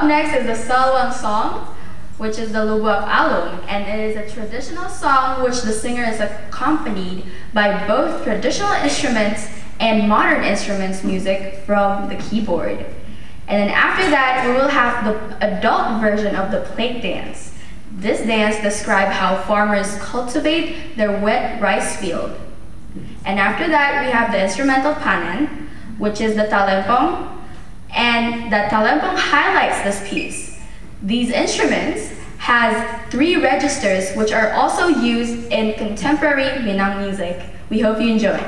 Up next is the Salwang song, which is the Lubak Alum, and it is a traditional song which the singer is accompanied by both traditional instruments and modern instruments music from the keyboard. And then after that, we will have the adult version of the plate dance. This dance describes how farmers cultivate their wet rice field. And after that, we have the instrumental panen, which is the talempong, and that talempong highlights this piece. These instruments has 3 registers which are also used in contemporary Minang music. We hope you enjoy.